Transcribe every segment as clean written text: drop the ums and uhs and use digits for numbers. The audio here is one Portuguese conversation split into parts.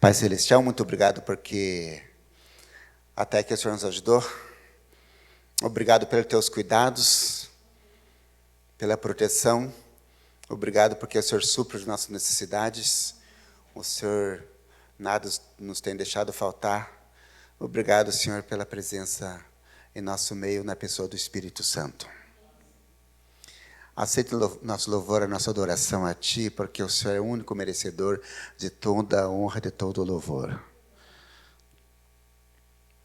Pai Celestial, muito obrigado porque até que o Senhor nos ajudou. Obrigado pelos teus cuidados, pela proteção. Obrigado porque o Senhor supre as nossas necessidades. O Senhor nada nos tem deixado faltar. Obrigado, Senhor, pela presença em nosso meio na pessoa do Espírito Santo. Aceite nosso louvor, a nossa adoração a Ti, porque o Senhor é o único merecedor de toda a honra, de todo o louvor.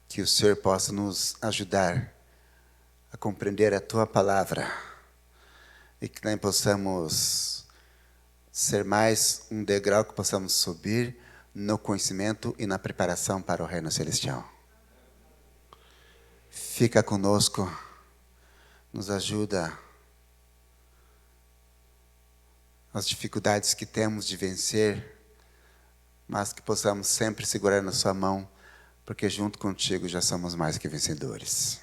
Que o Senhor possa nos ajudar a compreender a Tua palavra e que nós possamos ser mais um degrau que possamos subir no conhecimento e na preparação para o reino celestial. Fica conosco, nos ajuda as dificuldades que temos de vencer, mas que possamos sempre segurar na sua mão, porque junto contigo já somos mais que vencedores.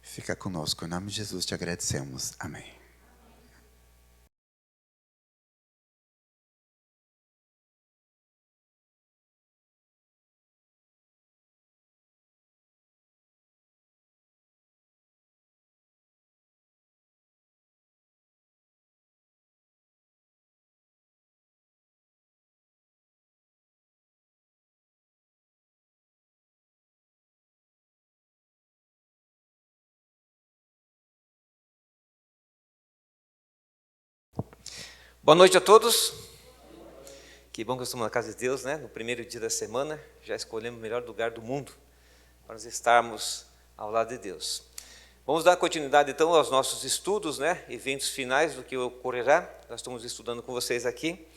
Fica conosco, em nome de Jesus te agradecemos. Amém. Boa noite a todos. Que bom que estamos na casa de Deus, né? No primeiro dia da semana, já escolhemos o melhor lugar do mundo para nós estarmos ao lado de Deus. Vamos dar continuidade então aos nossos estudos, né? Eventos finais do que ocorrerá. Nós estamos estudando com vocês aqui.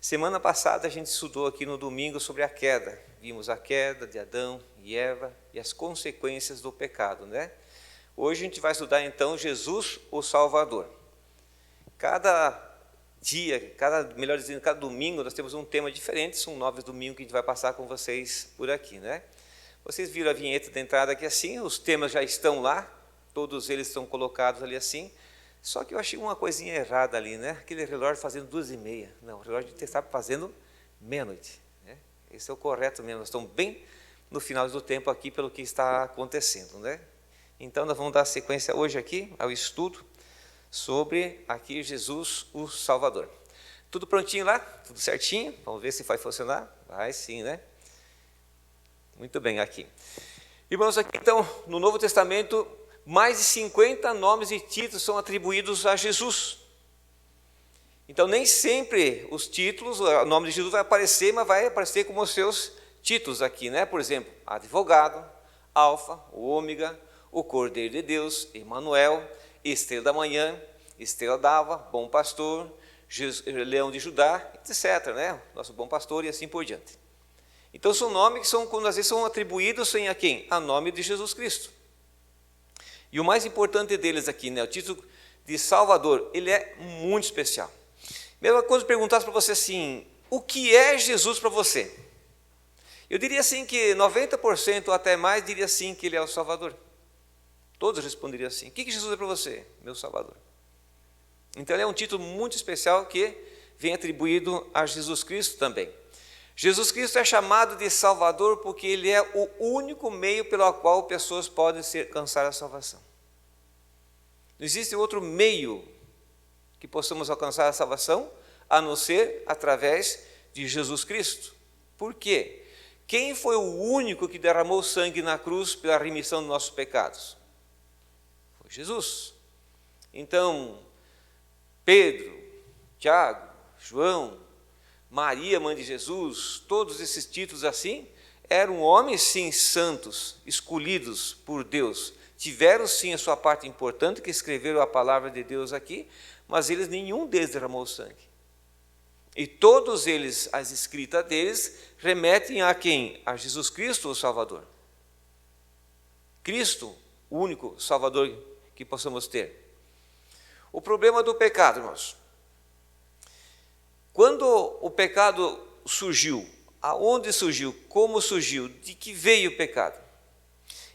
Semana passada a gente estudou aqui no domingo sobre a queda. Vimos a queda de Adão e Eva e as consequências do pecado, né? Hoje a gente vai estudar então Jesus, o Salvador. Cada melhor dizendo, cada domingo nós temos um tema diferente, são 9 domingos que a gente vai passar com vocês por aqui, né? Vocês viram a vinheta de entrada aqui assim, os temas já estão lá, todos eles estão colocados ali assim, só que eu achei uma coisinha errada ali, né? Aquele relógio fazendo 2h30, não, o relógio está fazendo meia-noite, né? Esse é o correto mesmo, nós estamos bem no final do tempo aqui pelo que está acontecendo, né? Então nós vamos dar sequência hoje aqui ao estudo sobre aqui Jesus, o Salvador. Tudo prontinho lá? Tudo certinho? Vamos ver se vai funcionar? Vai sim, né? Muito bem, aqui. Irmãos, aqui então, no Novo Testamento, mais de 50 nomes e títulos são atribuídos a Jesus. Então, nem sempre os títulos, o nome de Jesus vai aparecer, mas vai aparecer como os seus títulos aqui, né? Por exemplo, advogado, Alfa, o Ômega, o Cordeiro de Deus, Emanuel, Estrela da Manhã, Estrela d'Alva, Bom Pastor, Leão de Judá, etc., né? Nosso Bom Pastor e assim por diante. Então são nomes que são, às vezes, são atribuídos a quem? A nome de Jesus Cristo. E o mais importante deles aqui, né? O título de Salvador, ele é muito especial. Mesma coisa perguntasse para você assim, o que é Jesus para você? Eu diria assim que 90% ou até mais diria assim que ele é o Salvador. Todos responderiam assim, o que Jesus é para você? Meu Salvador. Então ele é um título muito especial que vem atribuído a Jesus Cristo também. Jesus Cristo é chamado de Salvador porque ele é o único meio pelo qual pessoas podem alcançar a salvação. Não existe outro meio que possamos alcançar a salvação a não ser através de Jesus Cristo. Por quê? Quem foi o único que derramou sangue na cruz pela remissão dos nossos pecados? Jesus. Então, Pedro, Tiago, João, Maria, mãe de Jesus, todos esses títulos assim, eram homens sim santos, escolhidos por Deus. Tiveram sim a sua parte importante, que escreveram a palavra de Deus aqui, mas nenhum deles derramou sangue. E todos eles, as escritas deles, remetem a quem? A Jesus Cristo, o Salvador. Cristo, o único Salvador que possamos ter. O problema do pecado, irmãos. Quando o pecado surgiu, aonde surgiu, como surgiu, de que veio o pecado?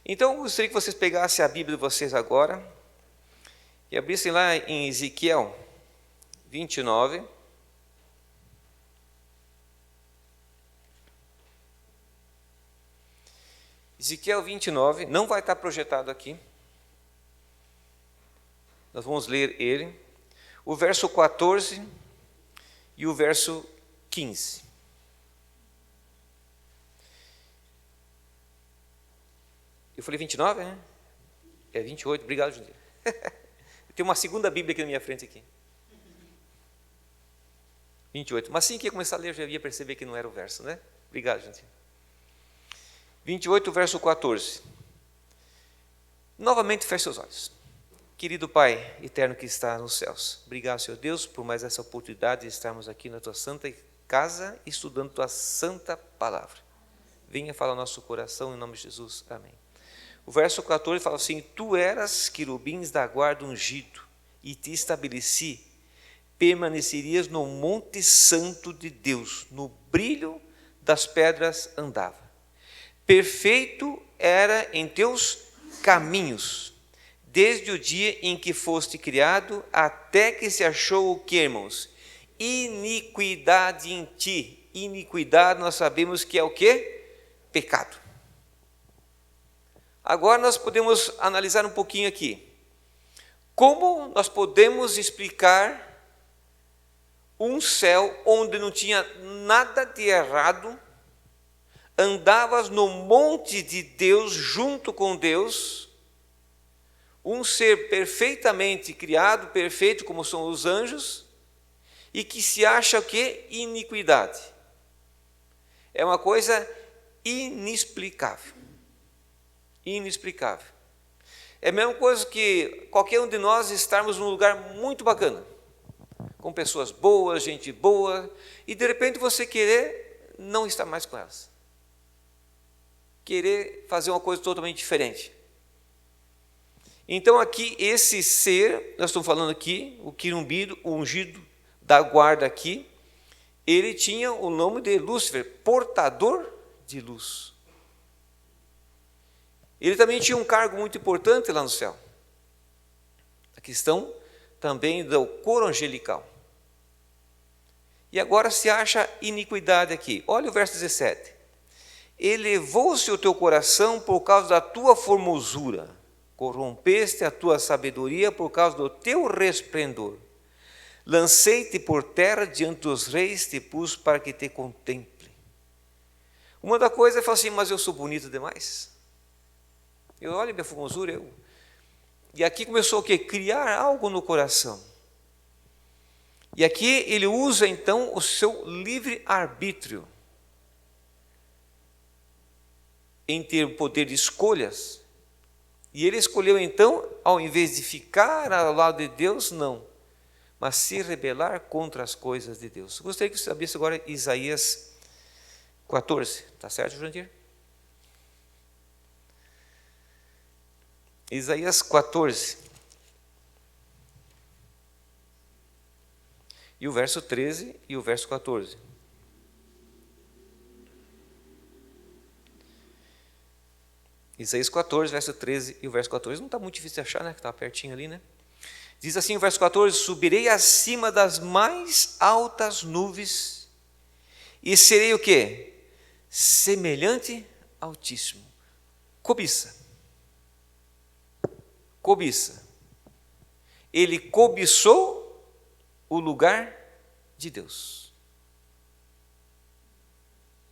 Então, eu gostaria que vocês pegassem a Bíblia de vocês agora e abrissem lá em Ezequiel 29. Ezequiel 29, não vai estar projetado aqui. Nós vamos ler ele. O verso 14 e o verso 15. Eu falei 29, né? É 28, obrigado, Jundir. Eu tenho uma segunda Bíblia aqui na minha frente aqui. 28. Mas assim que ia começar a ler, eu já ia perceber que não era o verso, né? Obrigado, Jundir. 28, verso 14. Novamente, feche seus olhos. Querido Pai eterno que está nos céus, obrigado, Senhor Deus, por mais essa oportunidade de estarmos aqui na Tua santa casa, estudando Tua santa palavra. Venha falar ao nosso coração, em nome de Jesus. Amém. O verso 14 fala assim: Tu eras querubins da guarda ungido, e te estabeleci, permanecerias no monte santo de Deus, no brilho das pedras andava. Perfeito era em teus caminhos, desde o dia em que foste criado, até que se achou o que, irmãos? Iniquidade em ti. Iniquidade nós sabemos que é o quê? Pecado. Agora nós podemos analisar um pouquinho aqui. Como nós podemos explicar um céu onde não tinha nada de errado, andavas no monte de Deus, junto com Deus, um ser perfeitamente criado, perfeito como são os anjos, e que se acha o quê? Iniquidade. É uma coisa inexplicável. Inexplicável. É a mesma coisa que qualquer um de nós estarmos num lugar muito bacana, com pessoas boas, gente boa, e de repente você querer não estar mais com elas. Querer fazer uma coisa totalmente diferente. Então aqui, esse ser, nós estamos falando aqui, o querubim ungido da guarda aqui, ele tinha o nome de Lúcifer, portador de luz. Ele também tinha um cargo muito importante lá no céu. A questão também do coro angelical. E agora se acha iniquidade aqui. Olha o verso 17. Elevou-se o teu coração por causa da tua formosura, corrompeste a tua sabedoria por causa do teu resplendor. Lancei-te por terra diante dos reis, te pus para que te contemple. Uma da coisa é falar assim, mas eu sou bonito demais. Eu olho minha formosura, E aqui começou o quê? Criar algo no coração. E aqui ele usa então o seu livre-arbítrio em ter o poder de escolhas. E ele escolheu então, ao invés de ficar ao lado de Deus, não, mas se rebelar contra as coisas de Deus. Gostaria que você abrisse agora Isaías 14, está certo, Jurandir? Isaías 14. E o verso 13 e o verso 14. Isaías 14, verso 13 e o verso 14. Não está muito difícil de achar, né? Que está pertinho ali, né? Diz assim o verso 14: Subirei acima das mais altas nuvens e serei o quê? Semelhante ao Altíssimo. Cobiça. Cobiça. Ele cobiçou o lugar de Deus.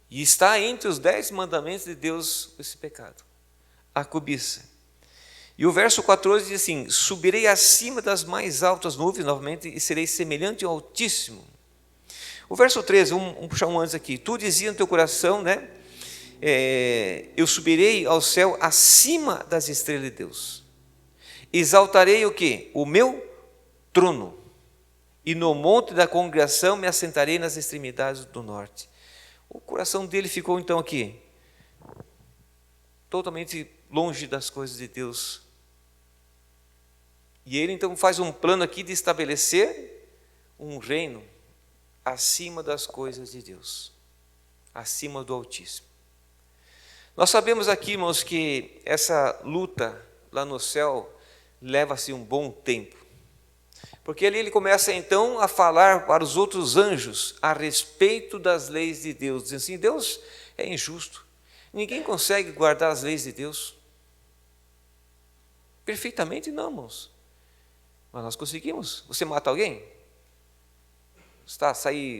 E está entre os 10 mandamentos de Deus esse pecado. A cobiça. E o verso 14 diz assim: subirei acima das mais altas nuvens, novamente, e serei semelhante ao Altíssimo. O verso 13, vamos puxar um antes aqui. Tu dizia no teu coração, né? Eu subirei ao céu acima das estrelas de Deus. Exaltarei o quê? O meu trono. E no monte da congregação me assentarei nas extremidades do norte. O coração dele ficou então aqui, totalmente longe das coisas de Deus. E ele então faz um plano aqui de estabelecer um reino acima das coisas de Deus, acima do Altíssimo. Nós sabemos aqui, irmãos, que essa luta lá no céu leva-se um bom tempo. Porque ali ele começa então a falar para os outros anjos a respeito das leis de Deus, dizendo assim: Deus é injusto, Ninguém consegue guardar as leis de Deus. Perfeitamente não, irmãos. Mas nós conseguimos. Você mata alguém?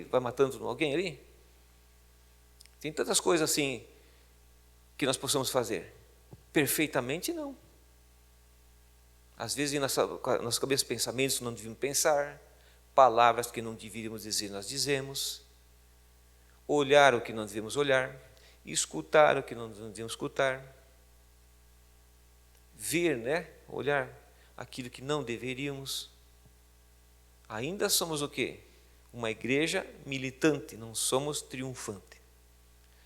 Vai matando alguém ali? Tem tantas coisas assim que nós possamos fazer. Perfeitamente não. Às vezes na nossa cabeça pensamentos que não devíamos pensar, palavras que não devíamos dizer, nós dizemos, olhar o que não devemos olhar, escutar o que não devemos escutar, ver, olhar aquilo que não deveríamos. Ainda somos o quê? Uma igreja militante, não somos triunfante.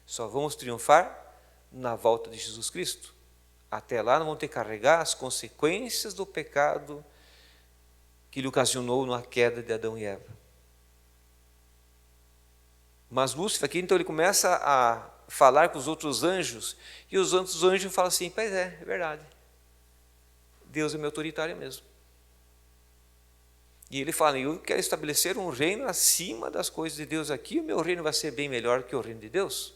Só vamos triunfar na volta de Jesus Cristo. Até lá não vamos ter que carregar as consequências do pecado que lhe ocasionou na queda de Adão e Eva. Mas Lúcifer aqui, então ele começa a falar com os outros anjos, e os outros anjos falam assim, pois é verdade. Deus é meu autoritário mesmo. E ele fala, eu quero estabelecer um reino acima das coisas de Deus aqui, o meu reino vai ser bem melhor que o reino de Deus.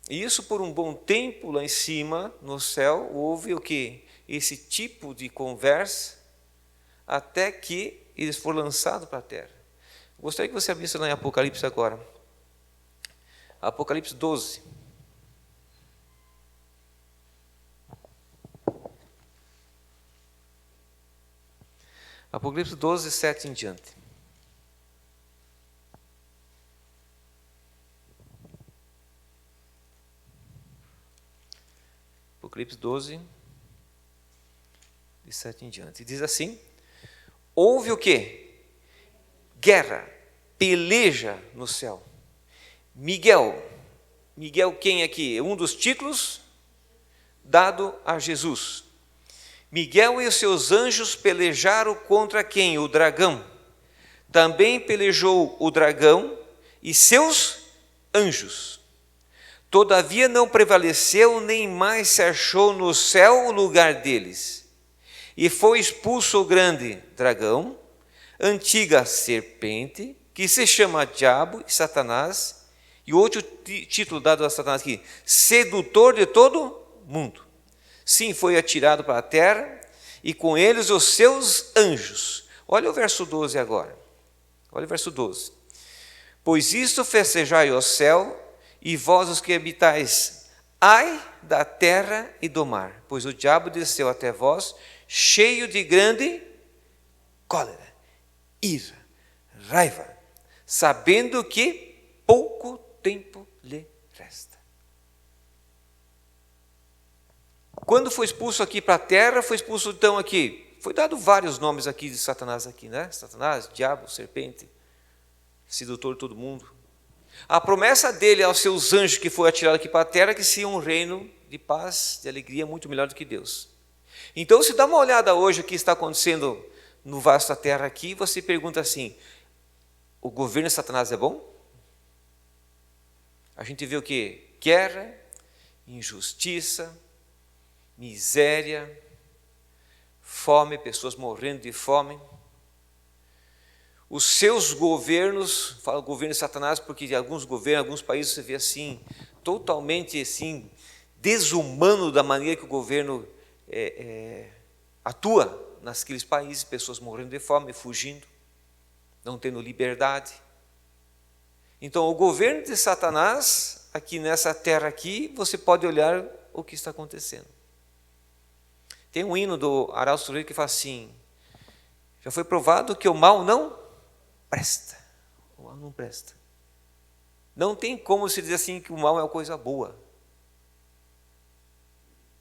E isso por um bom tempo lá em cima, no céu, houve o quê? Esse tipo de conversa, até que eles foram lançados para a terra. Gostaria que você abrisse lá em Apocalipse agora. Apocalipse 12. Apocalipse 12, 7 em diante. Apocalipse 12, de 7 em diante. E diz assim, houve o quê? Guerra, peleja no céu. Miguel quem aqui? É um dos títulos dado a Jesus. Miguel e os seus anjos pelejaram contra quem? O dragão. Também pelejou o dragão e seus anjos. Todavia não prevaleceu, nem mais se achou no céu o lugar deles. E foi expulso o grande dragão, antiga serpente, que se chama Diabo e Satanás, e outro título dado a Satanás aqui, sedutor de todo mundo. Sim, foi atirado para a terra, e com eles os seus anjos. Olha o verso 12 agora. Olha o verso 12. Pois isto festejai o céu, e vós os que habitais, ai da terra e do mar, pois o diabo desceu até vós, cheio de grande cólera, ira, raiva, sabendo que pouco tempo lhe resta. Quando foi expulso aqui para a terra, foi expulso então aqui, foi dado vários nomes aqui de Satanás aqui, Satanás, diabo, serpente, sedutor de todo mundo. A promessa dele aos seus anjos que foi atirado aqui para a terra, que seria um reino de paz, de alegria, muito melhor do que Deus. Então, se dá uma olhada hoje o que está acontecendo no vasto terra aqui, você pergunta assim, o governo de Satanás é bom? A gente vê o quê? Guerra, injustiça, miséria, fome, pessoas morrendo de fome. Os seus governos, falo governo de Satanás porque alguns governos, alguns países você vê assim, totalmente assim, desumano da maneira que o governo atua naqueles países, pessoas morrendo de fome, fugindo, não tendo liberdade. Então, o governo de Satanás, aqui nessa terra aqui, você pode olhar o que está acontecendo. Tem um hino do Arauto Soreiro que fala assim, já foi provado que o mal não presta. O mal não presta. Não tem como se dizer assim que o mal é uma coisa boa.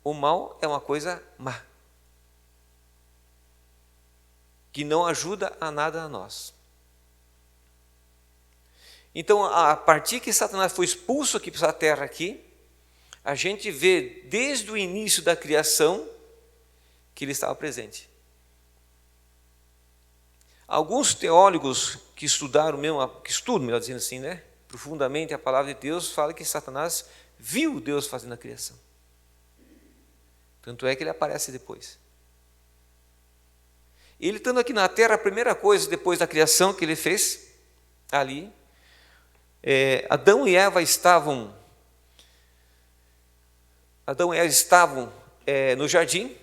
O mal é uma coisa má, que não ajuda a nada a nós. Então, a partir que Satanás foi expulso aqui para essa terra aqui, a gente vê desde o início da criação que ele estava presente. Alguns teólogos que estudaram mesmo, que estudam, melhor dizendo assim, profundamente a palavra de Deus, falam que Satanás viu Deus fazendo a criação. Tanto é que ele aparece depois. Ele estando aqui na terra, a primeira coisa depois da criação que ele fez, ali, Adão e Eva estavam Adão e Eva estavam no jardim.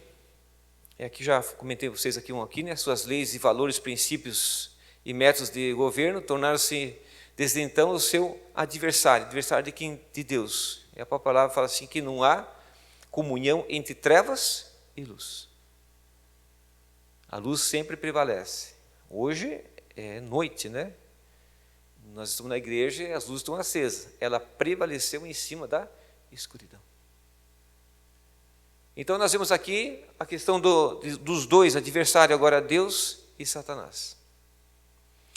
Aqui já comentei com vocês aqui, né? Suas leis e valores, princípios e métodos de governo tornaram-se desde então o seu adversário de quem? De Deus. E a própria palavra fala assim que não há comunhão entre trevas e luz. A luz sempre prevalece. Hoje é noite, né? Nós estamos na igreja e as luzes estão acesas. Ela prevaleceu em cima da escuridão. Então nós vemos aqui a questão dos dois adversários, agora Deus e Satanás.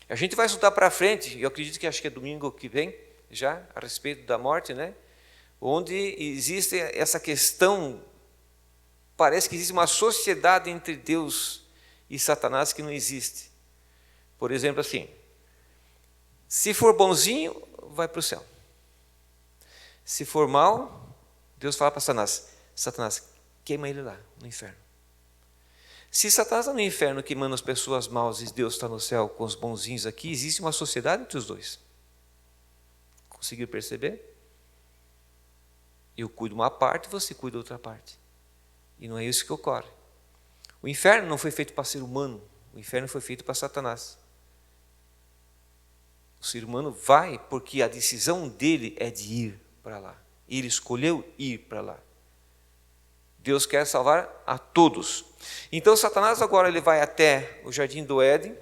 A gente vai estudar para frente, eu acredito que acho que é domingo que vem, já, a respeito da morte, né? Onde existe essa questão, parece que existe uma sociedade entre Deus e Satanás que não existe. Por exemplo, assim, se for bonzinho, vai para o céu. Se for mal, Deus fala para Satanás, queima ele lá, no inferno. Se Satanás está no inferno queimando as pessoas maus e Deus está no céu com os bonzinhos aqui, existe uma sociedade entre os dois. Conseguiu perceber? Eu cuido uma parte, você cuida outra parte. E não é isso que ocorre. O inferno não foi feito para ser humano, o inferno foi feito para Satanás. O ser humano vai porque a decisão dele é de ir para lá. Ele escolheu ir para lá. Deus quer salvar a todos. Então Satanás agora ele vai até o jardim do Éden.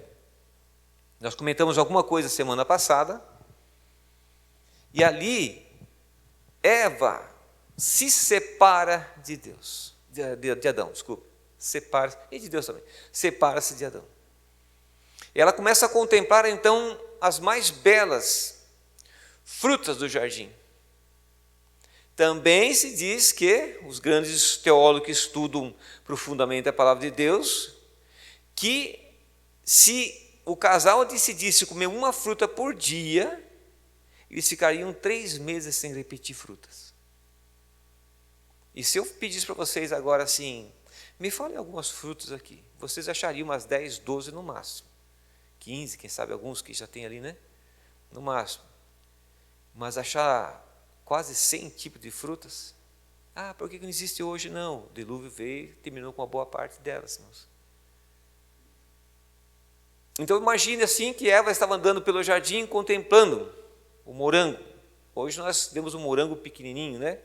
Nós comentamos alguma coisa semana passada. E ali Eva se separa de Deus, de Adão, desculpa. Separa-se, e de Deus também. Separa-se de Adão. E ela começa a contemplar então as mais belas frutas do jardim. Também se diz que, os grandes teólogos que estudam profundamente a palavra de Deus, que se o casal decidisse comer uma fruta por dia, eles ficariam 3 meses sem repetir frutas. E se eu pedisse para vocês agora assim, me falem algumas frutas aqui, vocês achariam umas 10, 12 no máximo. 15, quem sabe alguns que já tem ali, né? No máximo. Mas achar quase 100 tipos de frutas. Ah, por que não existe hoje? Não, o dilúvio veio e terminou com uma boa parte delas, irmãos. Então imagine assim que Eva estava andando pelo jardim contemplando o morango. Hoje nós temos um morango pequenininho, né?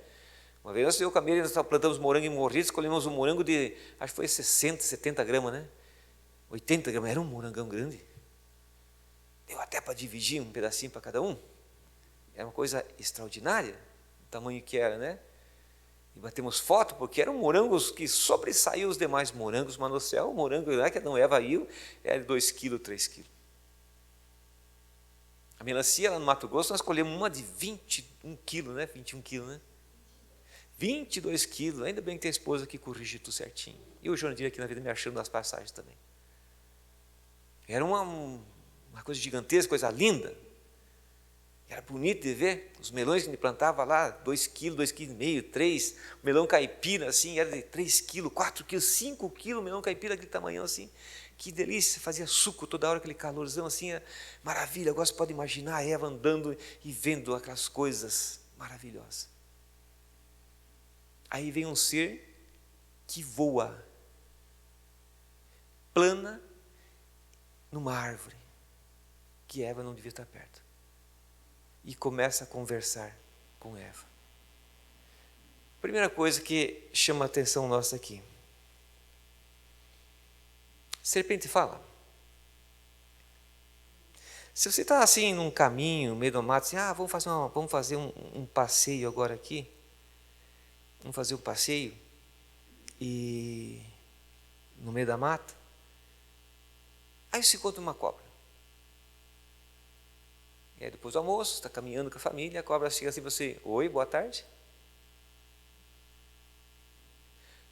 Uma vez nós, eu com a Miriam, nós plantamos morango em Morris, colhemos um morango de, acho que foi 60, 70 gramas, né? 80 gramas, era um morangão grande. Deu até para dividir um pedacinho para cada um. Era uma coisa extraordinária, o tamanho que era, né? E batemos foto, porque eram morangos que sobressaíam os demais morangos, mas no céu, o morango que Adão e Eva iam, era de 2 quilos, 3 quilos. A melancia lá no Mato Grosso, nós colhemos uma de 21 quilos, né? 21 quilos, né? 22 quilos, ainda bem que tem a esposa que corrige tudo certinho. E o João aqui na vida me achando nas passagens também. Era uma coisa gigantesca, coisa linda. Era bonito de ver, os melões que ele plantava lá, 2 quilos, 2,5 quilos, 3, o melão caipira assim, era de 3 quilos, 4 quilos, 5 quilos, o melão caipira daquele tamanhão assim, que delícia, fazia suco toda hora, aquele calorzão assim, maravilha. Agora você pode imaginar a Eva andando e vendo aquelas coisas maravilhosas. Aí vem um ser que voa, plana numa árvore, que Eva não devia estar perto. E começa a conversar com Eva. Primeira coisa que chama a atenção nossa aqui. Serpente fala. Se você está assim num caminho, no meio do mato, assim, vamos fazer um passeio agora aqui. Vamos fazer um passeio e no meio da mata. Aí você encontra uma cobra. E aí depois do almoço, está caminhando com a família, a cobra chega assim para você, oi, boa tarde.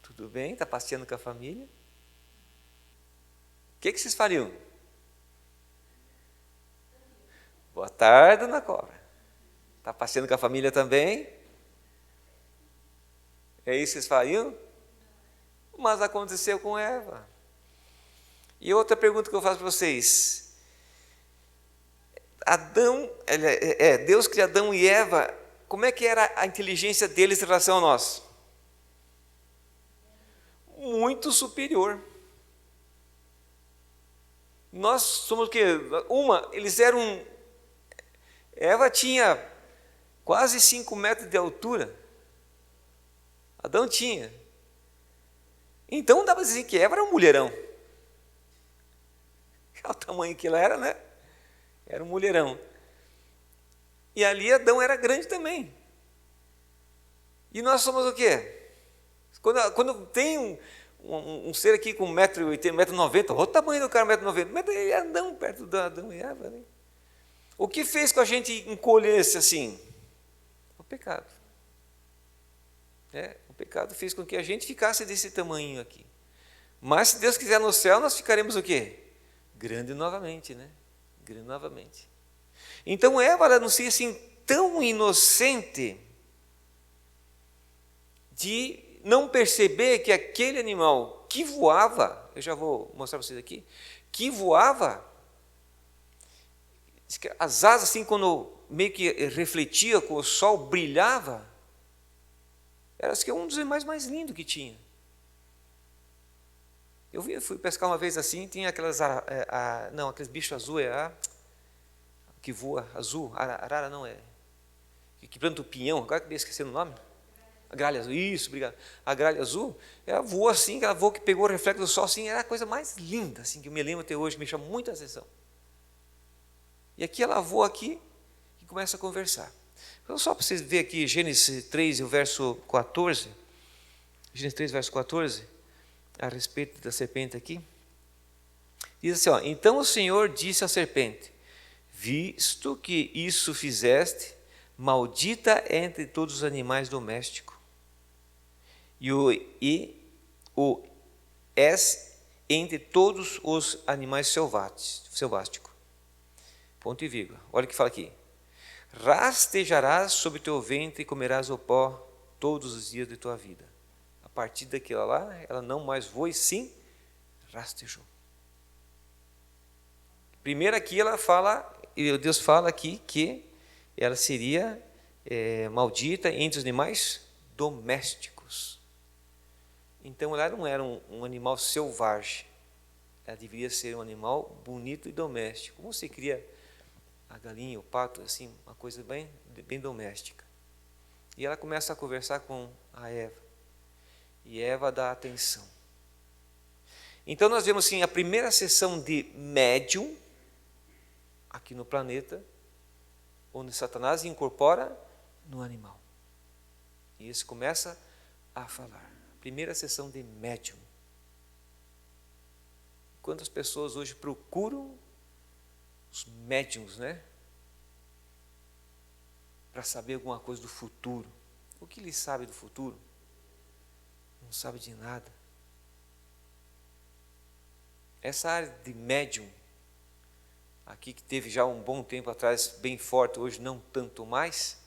Tudo bem, está passeando com a família. O que vocês fariam? Boa tarde, dona cobra. Está passeando com a família também? É isso que vocês fariam? Mas aconteceu com Eva. E outra pergunta que eu faço para vocês. Deus cria Adão e Eva, como é que era a inteligência deles em relação a nós? muito superior. Nós somos o quê? Eles eram... Eva tinha quase 5 metros de altura. Adão tinha. Então dá para dizer que Eva era um mulherão. Olha o tamanho que ela era, né? Era um mulherão. E ali Adão era grande também. E nós somos o quê? Quando tem um ser aqui com 1,80 m, 1,90 m, olha o tamanho do cara, 1,90 m, mas ele é Adão perto de Adão e Eva. Né? O que fez com a gente encolhesse assim? O pecado. O pecado fez com que a gente ficasse desse tamanho aqui. Mas se Deus quiser no céu, nós ficaremos o quê? Grande novamente, né? Grande novamente. Então Eva, ela não seria assim tão inocente de não perceber que aquele animal que voava, eu já vou mostrar para vocês aqui, que voava, as asas assim, quando meio que refletia com o sol, brilhava, era um dos animais mais lindos que tinha. Eu fui pescar uma vez assim, tinha aquelas, aqueles bichos azul, que voa, azul, arara não é, que planta o pinhão, agora que eu esqueci o nome. A gralha azul, isso, obrigado. A gralha azul, ela voou assim, ela voou que pegou o reflexo do sol, assim, era a coisa mais linda, assim, que eu me lembro até hoje, me chama muita atenção. E aqui ela voa aqui e começa a conversar. Então, só para vocês verem aqui, Gênesis 3, o verso 14, Gênesis 3, verso 14, a respeito da serpente aqui, diz assim, ó, então o Senhor disse à serpente, visto que isso fizeste, maldita entre todos os animais domésticos, e o és entre todos os animais selváticos. Ponto e vírgula. Olha o que fala aqui. Rastejarás sobre teu ventre e comerás o pó todos os dias de tua vida. A partir daquela lá, ela não mais voa e sim rastejou. Primeiro aqui ela fala, Deus fala aqui que ela seria maldita entre os animais domésticos. Então ela não era um animal selvagem, ela deveria ser um animal bonito e doméstico. Como você cria a galinha, o pato, assim, uma coisa bem doméstica. E ela começa a conversar com a Eva, e Eva dá atenção. Então nós vemos assim, a primeira sessão de médium, aqui no planeta, onde Satanás incorpora no animal. E esse começa a falar. Primeira sessão de médium. Quantas pessoas hoje procuram os médiums, né? Para saber alguma coisa do futuro. O que ele sabe do futuro? Não sabe de nada. Essa área de médium, aqui que teve já um bom tempo atrás, bem forte, hoje não tanto mais,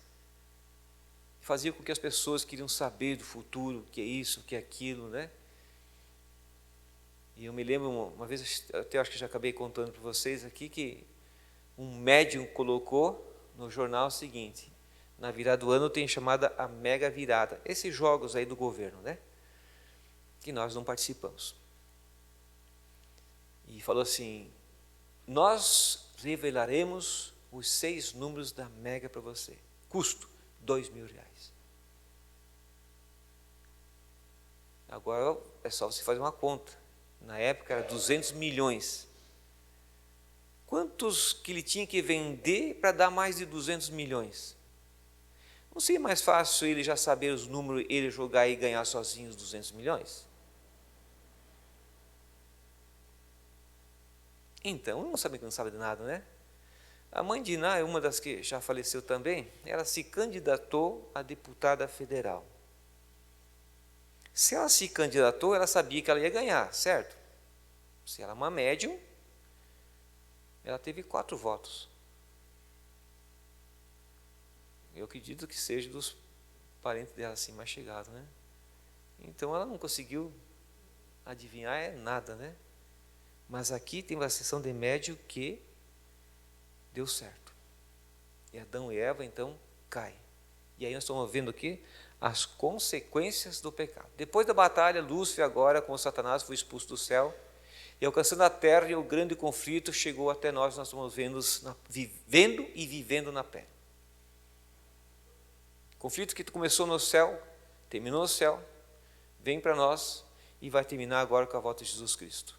fazia com que as pessoas queriam saber do futuro, o que é isso, o que é aquilo, né? E eu me lembro, uma vez, até acho que já acabei contando para vocês aqui, que um médium colocou no jornal o seguinte, na virada do ano tem chamada a mega virada, esses jogos aí do governo, né? Que nós não participamos. E falou assim, nós revelaremos os 6 números da mega para você, custo R$2.000. Agora é só você fazer uma conta. Na época era 200 milhões. Quantos que ele tinha que vender para dar mais de 200 milhões? Não seria mais fácil ele já saber os números, ele jogar e ganhar sozinho os 200 milhões? Então, não sabe que não sabe de nada, né? A mãe de Iná, uma das que já faleceu também, ela se candidatou a deputada federal. Se ela se candidatou, ela sabia que ela ia ganhar, certo? Se ela é uma médium, ela teve 4 votos. Eu acredito que seja dos parentes dela assim mais chegados, né? Então ela não conseguiu adivinhar nada, né? Mas aqui tem uma sessão de médium que deu certo. E Adão e Eva então caem. E aí nós estamos vendo aqui as consequências do pecado. Depois da batalha, Lúcifer agora com Satanás foi expulso do céu, e alcançando a terra, e o grande conflito chegou até nós estamos vivendo e vivendo na pele. Conflito que começou no céu, terminou no céu, vem para nós e vai terminar agora com a volta de Jesus Cristo.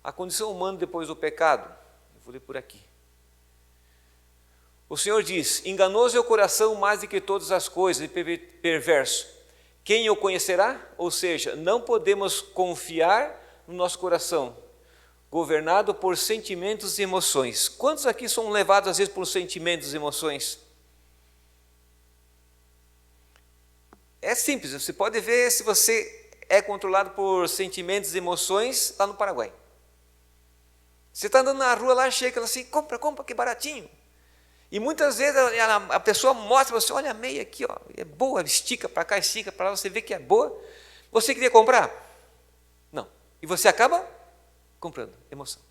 A condição humana depois do pecado, eu vou ler por aqui. O Senhor diz: enganoso é o coração mais do que todas as coisas, e perverso. Quem o conhecerá? Ou seja, não podemos confiar no nosso coração, governado por sentimentos e emoções. Quantos aqui são levados às vezes por sentimentos e emoções? É simples, você pode ver se você é controlado por sentimentos e emoções lá no Paraguai. Você está andando na rua lá, chega assim, compra, que baratinho. E muitas vezes a pessoa mostra para você, olha a meia aqui, ó, é boa, estica para cá, estica para lá, você vê que é boa. Você queria comprar? Não. E você acaba comprando, emoção.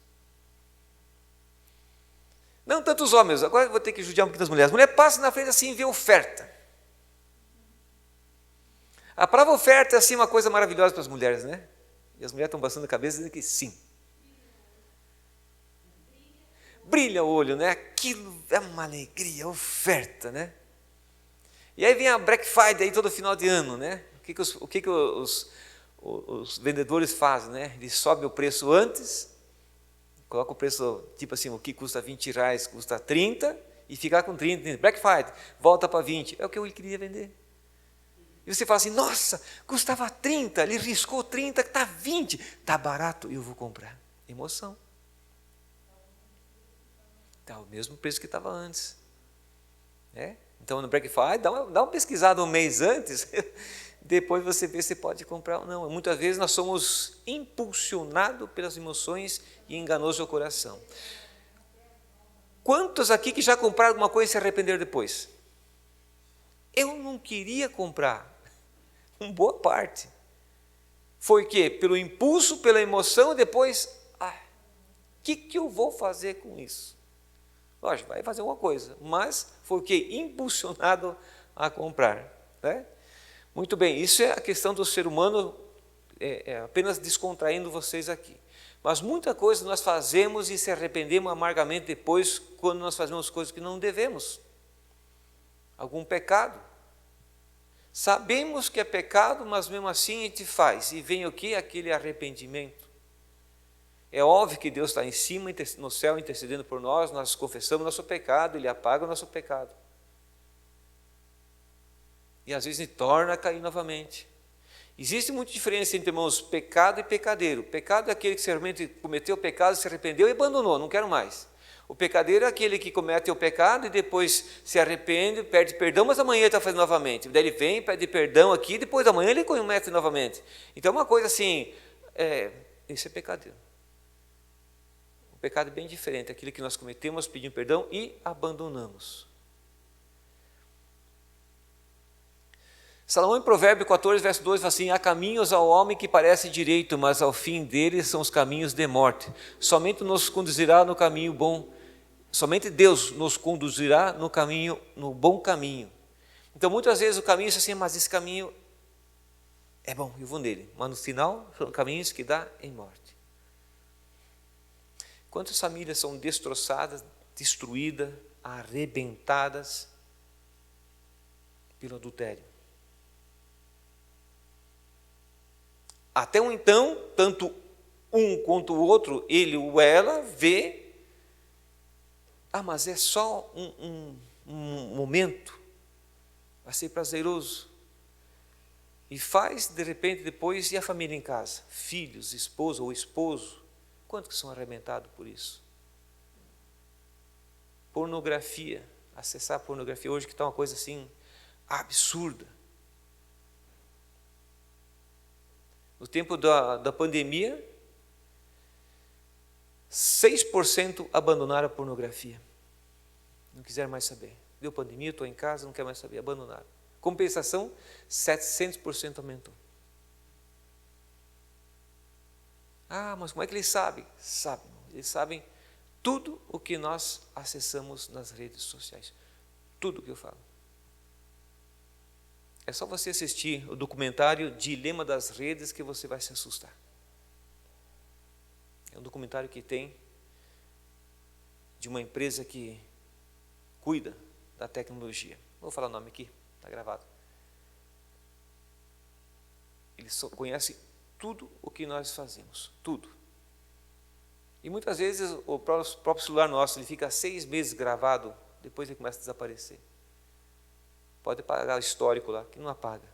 Não tanto os homens, agora eu vou ter que judiar um pouquinho das mulheres. A mulher passa na frente assim e vê oferta. A palavra oferta é assim uma coisa maravilhosa para as mulheres, né? E as mulheres estão balançando a cabeça dizendo que sim. Brilha o olho, né? Aquilo é uma alegria, oferta, né? E aí vem a Black Friday aí todo final de ano, né? O que os vendedores fazem, né? Eles sobem o preço antes, colocam o preço, tipo assim, o que custa R$20 custa 30, e ficar com 30, Black Friday, volta para 20, é o que eu queria vender. E você fala assim, nossa, custava 30, ele riscou 30, está 20, está barato, eu vou comprar. Emoção. Está o mesmo preço que estava antes. Então, no Black Friday, dá uma pesquisada um mês antes, depois você vê se pode comprar ou não. Muitas vezes nós somos impulsionados pelas emoções e enganoso o coração. Quantos aqui que já compraram alguma coisa e se arrependeram depois? Eu não queria comprar. Uma boa parte. Foi o quê? Pelo impulso, pela emoção, e depois, o que eu vou fazer com isso? Lógico, vai fazer alguma coisa, mas foi o quê? Impulsionado a comprar. Né? Muito bem, isso é a questão do ser humano, apenas descontraindo vocês aqui. Mas muita coisa nós fazemos e se arrependemos amargamente depois, quando nós fazemos coisas que não devemos. Algum pecado. Sabemos que é pecado, mas mesmo assim a gente faz. E vem o quê? Aquele arrependimento. É óbvio que Deus está em cima, no céu, intercedendo por nós, nós confessamos nosso pecado, Ele apaga o nosso pecado. E às vezes Ele torna a cair novamente. Existe muita diferença entre, irmãos, pecado e pecadeiro. Pecado é aquele que realmente cometeu o pecado, se arrependeu e abandonou, não quero mais. O pecadeiro é aquele que comete o pecado e depois se arrepende, pede perdão, mas amanhã ele está fazendo novamente. Daí ele vem, pede perdão aqui, depois amanhã ele comete novamente. Então é uma coisa assim, isso é pecadeiro. O pecado é bem diferente, aquilo que nós cometemos, pedimos perdão e abandonamos. Salomão em Provérbio 14, verso 2, fala assim, há caminhos ao homem que parece direito, mas ao fim deles são os caminhos de morte. Somente nos conduzirá no caminho bom, somente Deus nos conduzirá no bom caminho. Então muitas vezes o caminho é assim, mas esse caminho é bom, eu vou nele. Mas no final são caminhos que dão em morte. Quantas famílias são destroçadas, destruídas, arrebentadas pelo adultério? Até então, tanto um quanto o outro, ele ou ela vê, mas é só um momento, vai ser prazeroso. E faz, de repente, depois, e a família em casa? Filhos, esposa ou esposo, quantos que são arrebentados por isso? Pornografia, acessar a pornografia hoje que está uma coisa assim, absurda. No tempo da pandemia, 6% abandonaram a pornografia. Não quiseram mais saber. Deu pandemia, estou em casa, não quero mais saber, abandonaram. Compensação, 700% aumentou. Mas como é que eles sabem? Sabem. Eles sabem tudo o que nós acessamos nas redes sociais. Tudo o que eu falo. É só você assistir o documentário Dilema das Redes que você vai se assustar. É um documentário que tem de uma empresa que cuida da tecnologia. Não vou falar o nome aqui, está gravado. Ele só conhece tudo o que nós fazemos, tudo. E muitas vezes o próprio celular nosso, ele fica 6 meses gravado, depois ele começa a desaparecer. Pode apagar o histórico lá, que não apaga.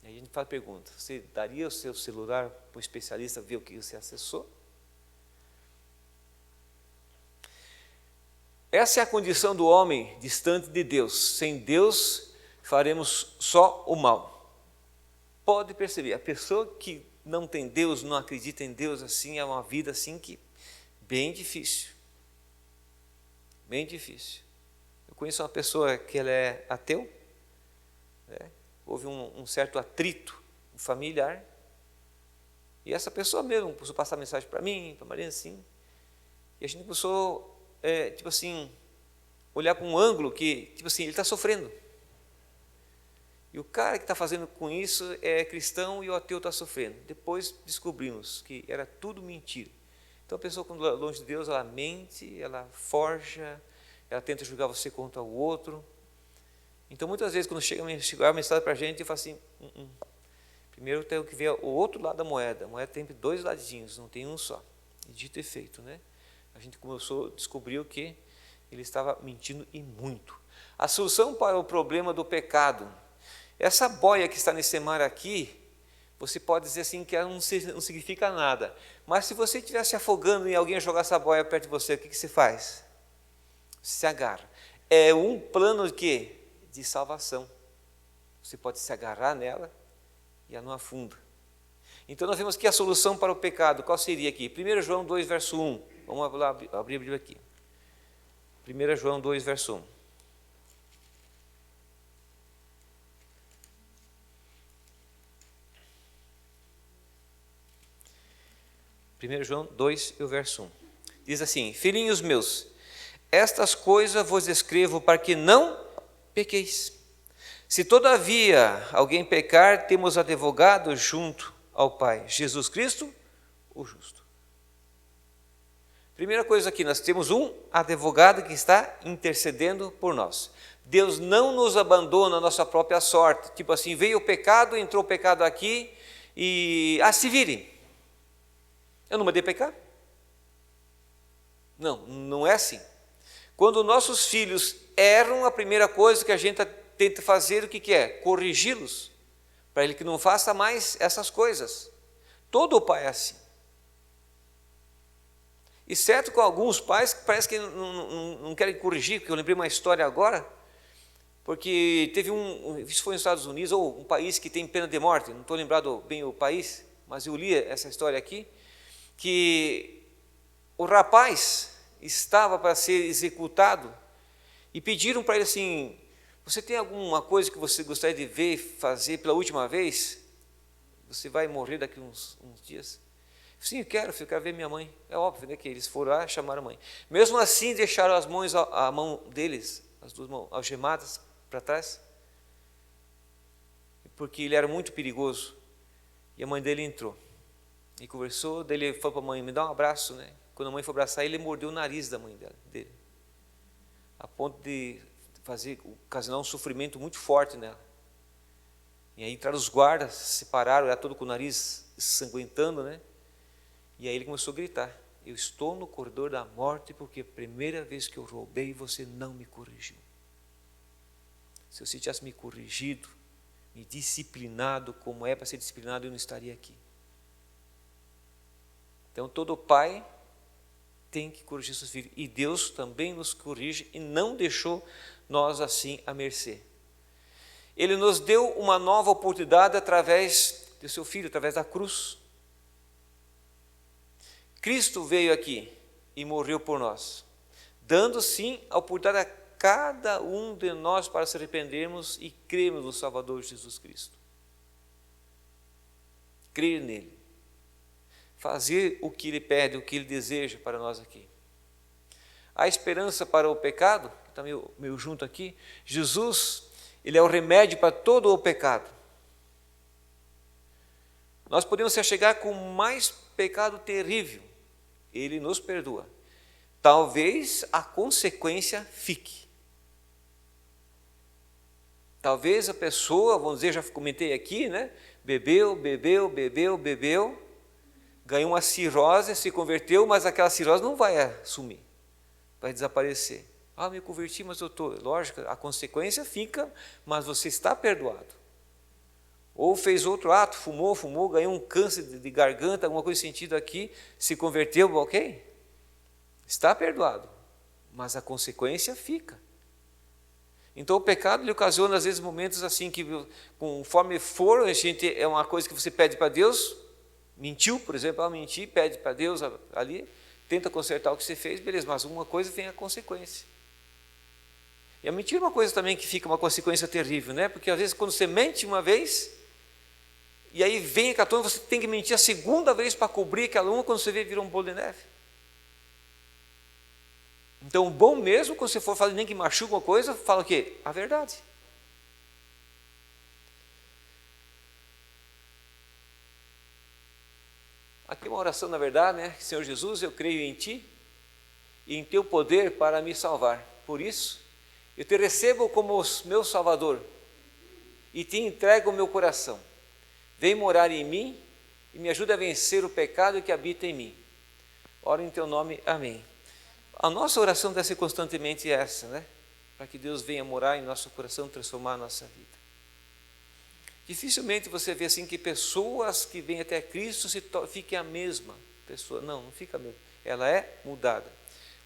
E aí a gente faz a pergunta, você daria o seu celular para um especialista ver o que você acessou? Essa é a condição do homem distante de Deus. Sem Deus, faremos só o mal. Pode perceber, a pessoa que não tem Deus, não acredita em Deus, assim, é uma vida assim que bem difícil. Bem difícil. Eu conheço uma pessoa que ela é ateu, né? Houve um certo atrito familiar, e essa pessoa mesmo começou a passar mensagem para mim, para a Maria, assim, e a gente começou, tipo assim, olhar com um ângulo que, tipo assim, ele está sofrendo. E o cara que está fazendo com isso é cristão e o ateu está sofrendo. Depois descobrimos que era tudo mentira. Então a pessoa, quando longe de Deus, ela mente, ela forja, ela tenta julgar você contra o outro. Então muitas vezes quando chega a mensagem para a gente, eu falo assim, primeiro eu tenho que ver o outro lado da moeda. A moeda tem 2 ladinhos, não tem um só. E dito e feito, né? A gente descobriu que ele estava mentindo e muito. A solução para o problema do pecado, essa boia que está nesse mar aqui, você pode dizer assim que ela não significa nada. Mas se você estiver se afogando e alguém jogar essa boia perto de você, o que você faz? Você se agarra. É um plano de quê? De salvação. Você pode se agarrar nela e ela não afunda. Então nós vemos que a solução para o pecado, qual seria aqui? 1 João 2, verso 1. Vamos lá abrir a Bíblia aqui. 1 João 2, verso 1. 1 João 2, o verso 1. Diz assim, filhinhos meus, estas coisas vos escrevo para que não pequeis. Se todavia alguém pecar, temos advogado junto ao Pai, Jesus Cristo, o justo. Primeira coisa aqui, nós temos um advogado que está intercedendo por nós. Deus não nos abandona a nossa própria sorte. Tipo assim, veio o pecado, entrou o pecado aqui e se virem. Eu não mandei pecar? Não, não é assim. Quando nossos filhos erram, a primeira coisa que a gente tenta fazer, o que é? Corrigi-los, para ele que não faça mais essas coisas. Todo pai é assim. E certo com alguns pais que parece que não querem corrigir, porque eu lembrei uma história agora, porque teve isso foi nos Estados Unidos, ou um país que tem pena de morte, não estou lembrado bem o país, mas eu li essa história aqui, que o rapaz estava para ser executado e pediram para ele assim, você tem alguma coisa que você gostaria de ver fazer pela última vez? Você vai morrer daqui uns dias? Sim, eu quero ver minha mãe. É óbvio, né, que eles foram lá, chamaram a mãe. Mesmo assim, deixaram a mão deles, as 2 mãos algemadas para trás, porque ele era muito perigoso. E a mãe dele entrou e conversou. Daí ele falou para a mãe, me dá um abraço, né? Quando a mãe foi abraçar ele, mordeu o nariz da mãe dele, a ponto de ocasionar um sofrimento muito forte nela. E aí entraram os guardas, separaram, ela todo com o nariz sanguentando, né? E aí ele começou a gritar, eu estou no corredor da morte porque a primeira vez que eu roubei você não me corrigiu. Se você tivesse me corrigido, me disciplinado como é para ser disciplinado, eu não estaria aqui. Então todo pai tem que corrigir seus filhos. E Deus também nos corrige e não deixou nós assim à mercê. Ele nos deu uma nova oportunidade através do seu Filho, através da cruz. Cristo veio aqui e morreu por nós, dando sim a oportunidade a cada um de nós para se arrependermos e crermos no Salvador Jesus Cristo. Crer nele. Fazer o que ele pede, o que ele deseja para nós aqui. A esperança para o pecado, que está meio junto aqui, Jesus, Ele é o remédio para todo o pecado. Nós podemos se achegar com mais pecado terrível, Ele nos perdoa. Talvez a consequência fique. Talvez a pessoa, vamos dizer, já comentei aqui, né? Bebeu, ganhou uma cirrose, se converteu, mas aquela cirrose não vai sumir, vai desaparecer. Ah, me converti, mas eu estou... Lógico, a consequência fica, mas você está perdoado. Ou fez outro ato, fumou, ganhou um câncer de garganta, alguma coisa sentido aqui, se converteu, ok? Está perdoado, mas a consequência fica. Então o pecado lhe ocasiona às vezes momentos assim que conforme for, a gente é uma coisa que você pede para Deus, mentiu, por exemplo, mentir, pede para Deus ali, tenta consertar o que você fez, beleza, mas uma coisa vem a consequência. E a mentira é uma coisa também que fica uma consequência terrível, né? Porque às vezes quando você mente uma vez, e aí vem a catona, você tem que mentir a segunda vez para cobrir aquela uma, quando você vê, vira um bolo de neve. Então, o bom mesmo, quando você for falar nem que machuca uma coisa, fala o quê? A verdade. Aqui uma oração, na verdade, né? Senhor Jesus, eu creio em Ti e em Teu poder para me salvar. Por isso, eu Te recebo como meu Salvador e Te entrego o meu coração. Vem morar em mim e me ajuda a vencer o pecado que habita em mim. Oro em Teu nome, amém. A nossa oração deve ser constantemente essa, né? Para que Deus venha morar em nosso coração, transformar a nossa vida. Dificilmente você vê assim que pessoas que vêm até Cristo fiquem a mesma pessoa. Não fica a mesma. Ela é mudada.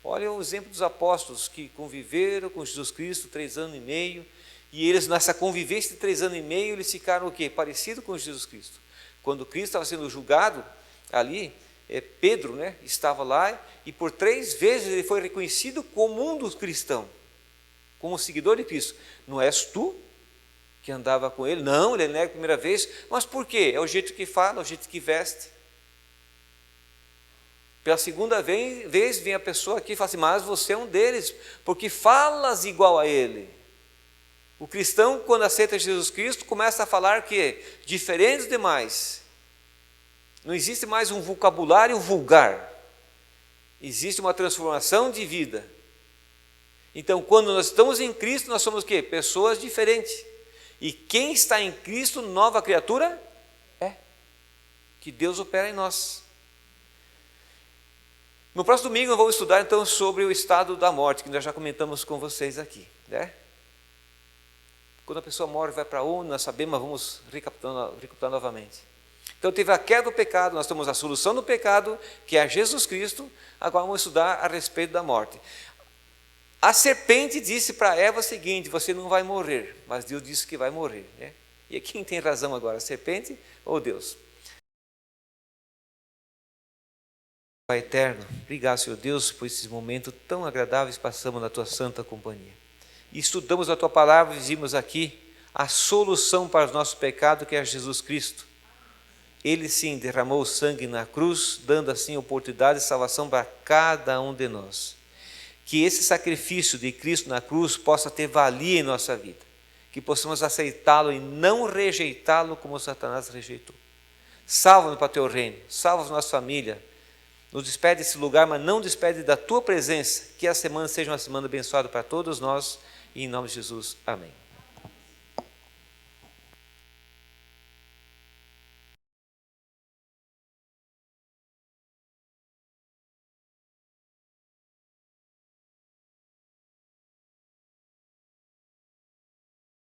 Olha o exemplo dos apóstolos que conviveram com Jesus Cristo 3 anos e meio, e eles nessa convivência de 3 anos e meio, eles ficaram o quê? Parecido com Jesus Cristo. Quando Cristo estava sendo julgado ali, Pedro, né, estava lá e por 3 vezes ele foi reconhecido como um dos cristãos, como seguidor de Cristo. Não és tu que andava com ele? Não, ele nega a primeira vez. Mas por quê? É o jeito que fala, é o jeito que veste. Pela segunda vez vem a pessoa aqui e fala assim, mas você é um deles, porque falas igual a ele. O cristão, quando aceita Jesus Cristo, começa a falar que diferente dos demais. Não existe mais um vocabulário vulgar. Existe uma transformação de vida. Então, quando nós estamos em Cristo, nós somos o quê? Pessoas diferentes. E quem está em Cristo, nova criatura, é. Que Deus opera em nós. No próximo domingo, nós vamos estudar, então, sobre o estado da morte, que nós já comentamos com vocês aqui, né? Quando a pessoa morre, vai para onde? Nós sabemos, mas vamos recapitular novamente. Então, teve a queda do pecado, nós temos a solução do pecado, que é Jesus Cristo. Agora vamos estudar a respeito da morte. A serpente disse para Eva o seguinte, você não vai morrer, mas Deus disse que vai morrer, né? E quem tem razão agora, a serpente ou Deus? Pai eterno, obrigado, Senhor Deus, por esses momentos tão agradáveis que passamos na Tua santa companhia. E estudamos a Tua palavra e vimos aqui a solução para os nossos pecados, que é Jesus Cristo. Ele sim derramou o sangue na cruz, dando assim oportunidade de salvação para cada um de nós. Que esse sacrifício de Cristo na cruz possa ter valia em nossa vida. Que possamos aceitá-lo e não rejeitá-lo como Satanás rejeitou. Salva-nos para o Teu reino, salva a nossa família. Nos despede desse lugar, mas não despede da Tua presença. Que a semana seja uma semana abençoada para todos nós. E em nome de Jesus, amém.